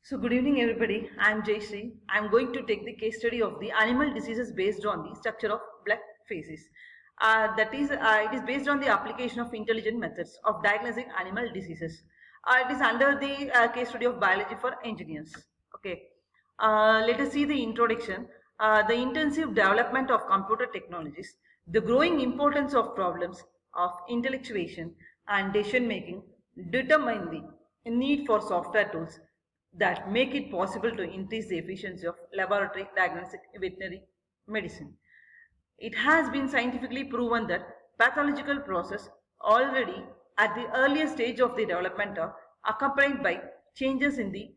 So good evening everybody, I am Jayshree. I am going to take the case study of the animal diseases based on the structure of blood feces. It is based on the application of intelligent methods of diagnosing animal diseases. It is under the case study of biology for engineers. Okay, let us see the introduction. The intensive development of computer technologies, the growing importance of problems of intellectuation and decision making determine the need for software tools that make it possible to increase the efficiency of laboratory diagnostic veterinary medicine. It has been scientifically proven that pathological process already at the earliest stage of the development are accompanied by changes in the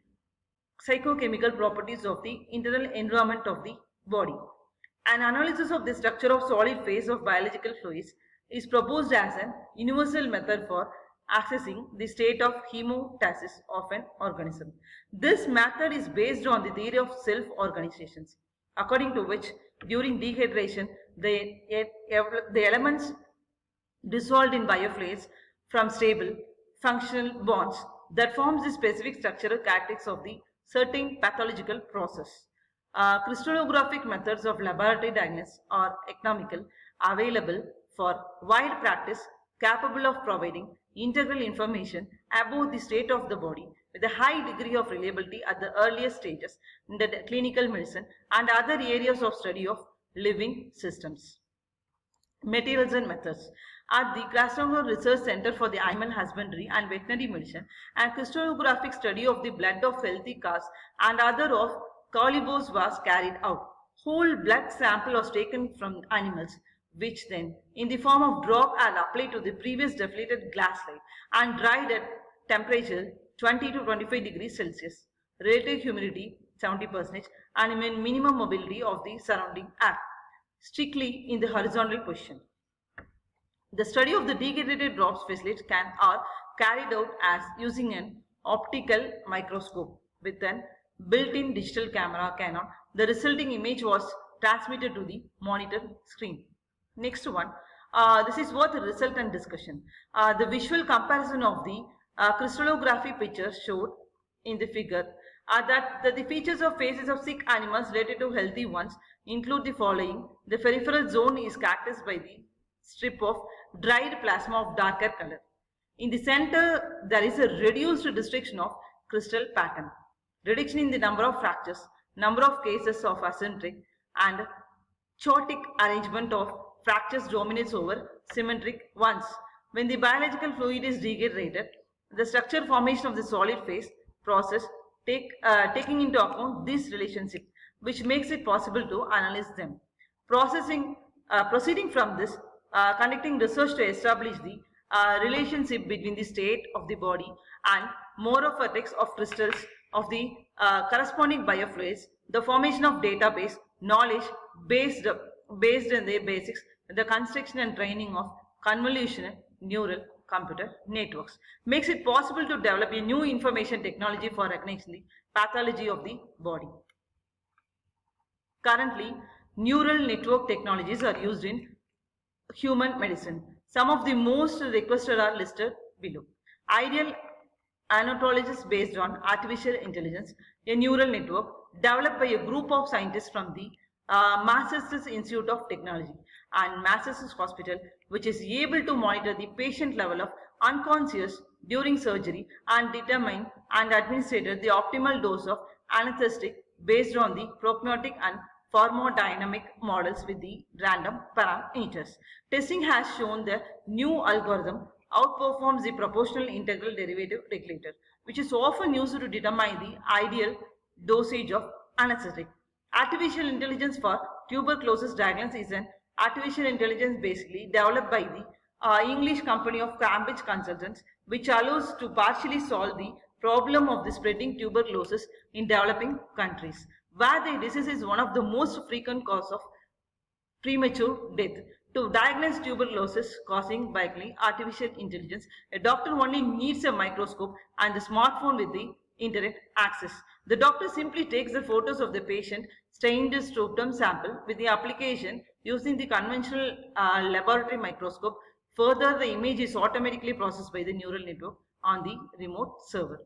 psychochemical properties of the internal environment of the body. An analysis of the structure of solid phase of biological fluids is proposed as an universal method for assessing the state of hemostasis of an organism. This method is based on the theory of self-organizations, according to which during dehydration the elements dissolved in biofluids from stable functional bonds that forms the specific structural characteristics of the certain pathological process. Crystallographic methods of laboratory diagnosis are economical, available for wide practice, capable of providing integral information about the state of the body with a high degree of reliability at the earliest stages in the clinical medicine and other areas of study of living systems. Materials and methods. At the Krasnodar Research Center for the Animal Husbandry and Veterinary Medicine, and crystallographic study of the blood of healthy cows and other of carnivores was carried out. Whole blood sample was taken from animals, which then, in the form of drop, are applied to the previous deflated glass slide and dried at temperature 20 to 25 degrees Celsius, relative humidity 70%, and minimum mobility of the surrounding air, strictly in the horizontal position. The study of the dehydrated drops facilities are carried out as using an optical microscope with an built-in digital camera Canon. The resulting image was transmitted to the monitor screen. Next one, this is what the result and discussion. The visual comparison of the crystallography pictures showed in the figure that the features of faces of sick animals related to healthy ones include the following. The peripheral zone is characterized by the strip of dried plasma of darker color. In the center, there is a reduced restriction of crystal pattern, reduction in the number of fractures, number of cases of acentric and chaotic arrangement of fractures dominates over symmetric ones. When the biological fluid is dehydrated, the structure formation of the solid phase process taking into account this relationship, which makes it possible to analyze them. Proceeding from this, conducting research to establish the relationship between the state of the body and morphotics of crystals of the corresponding biofluids, the formation of database knowledge based on the basics, the construction and training of convolutional neural computer networks makes it possible to develop a new information technology for recognizing the pathology of the body. Currently, neural network technologies are used in human medicine. Some of the most requested are listed below. Ideal anatologies based on artificial intelligence, a neural network developed by a group of scientists from the Massachusetts Institute of Technology and Massachusetts Hospital, which is able to monitor the patient level of unconscious during surgery and determine and administer the optimal dose of anesthetic based on the prognostic and pharmacodynamic models with the random parameters. Testing has shown the new algorithm outperforms the proportional integral derivative regulator, which is often used to determine the ideal dosage of anesthetic. Artificial intelligence for tuberculosis diagnosis is an artificial intelligence basically developed by the English company of Cambridge Consultants, which allows to partially solve the problem of the spreading tuberculosis in developing countries, where the disease is one of the most frequent cause of premature death. To diagnose tuberculosis causing by artificial intelligence, a doctor only needs a microscope and the smartphone with the internet access. The doctor simply takes the photos of the patient stained scrotum sample with the application using the conventional laboratory microscope. Further, the image is automatically processed by the neural network on the remote server.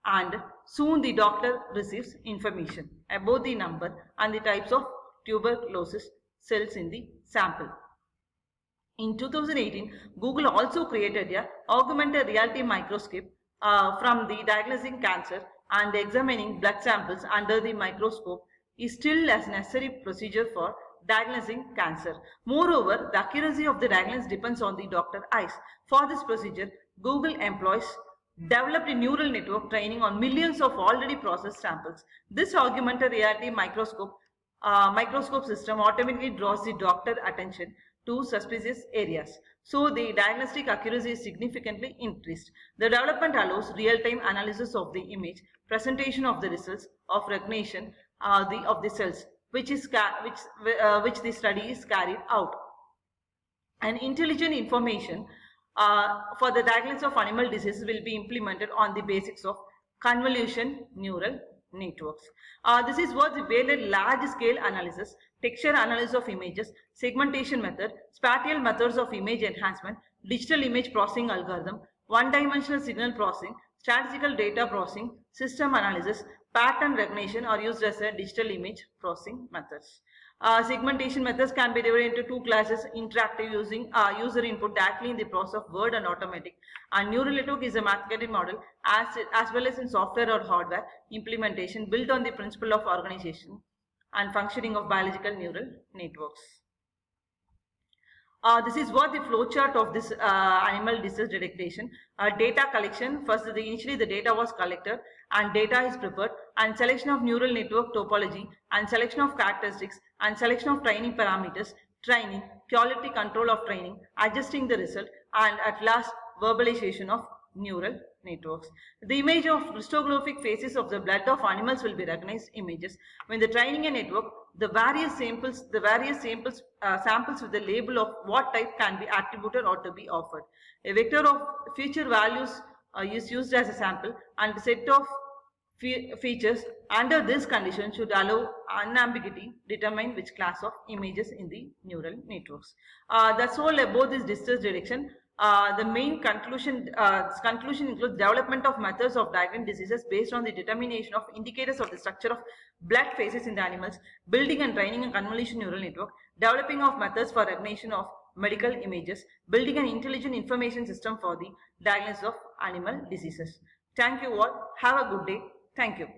and soon the doctor receives information about the number and the types of tuberculosis cells in the sample. In 2018, Google also created a augmented reality microscope from the diagnosing cancer, and examining blood samples under the microscope is still a necessary procedure for diagnosing cancer. Moreover, the accuracy of the diagnosis depends on the doctor's eyes. For this procedure, Google employs developed a neural network training on millions of already processed samples. This augmented reality microscope system automatically draws the doctor attention to suspicious areas. So the diagnostic accuracy is significantly increased. The development allows real-time analysis of the image, presentation of the results of recognition of the cells, which the study is carried out. And intelligent information for the diagnosis of animal diseases will be implemented on the basics of convolution neural networks. This is what the weighted large-scale analysis, texture analysis of images, segmentation method, spatial methods of image enhancement, digital image processing algorithm, one-dimensional signal processing, statistical data processing, system analysis, pattern recognition are used as a digital image processing methods. Segmentation methods can be divided into two classes: interactive, using user input directly in the process of word, and automatic. And neural network is a mathematical model as well as in software or hardware implementation built on the principle of organization and functioning of biological neural networks. This is what the flowchart of this animal disease detection. Data collection. First, initially the data was collected and data is prepared, and selection of neural network topology, and selection of characteristics, and selection of training parameters, training, quality control of training, adjusting the result, and at last verbalization of neural networks. The image of crystallographic faces of the blood of animals will be recognized images. When the training a network, the various samples with the label of what type can be attributed or to be offered. A vector of future values is used as a sample, and a set of features under this condition should allow unambiguity determine which class of images in the neural networks. That's all about this disease detection. The main conclusion includes development of methods of diagnosing diseases based on the determination of indicators of the structure of blood faces in the animals, building and training a convolution neural network, developing of methods for recognition of medical images, building an intelligent information system for the diagnosis of animal diseases. Thank you all. Have a good day. Thank you.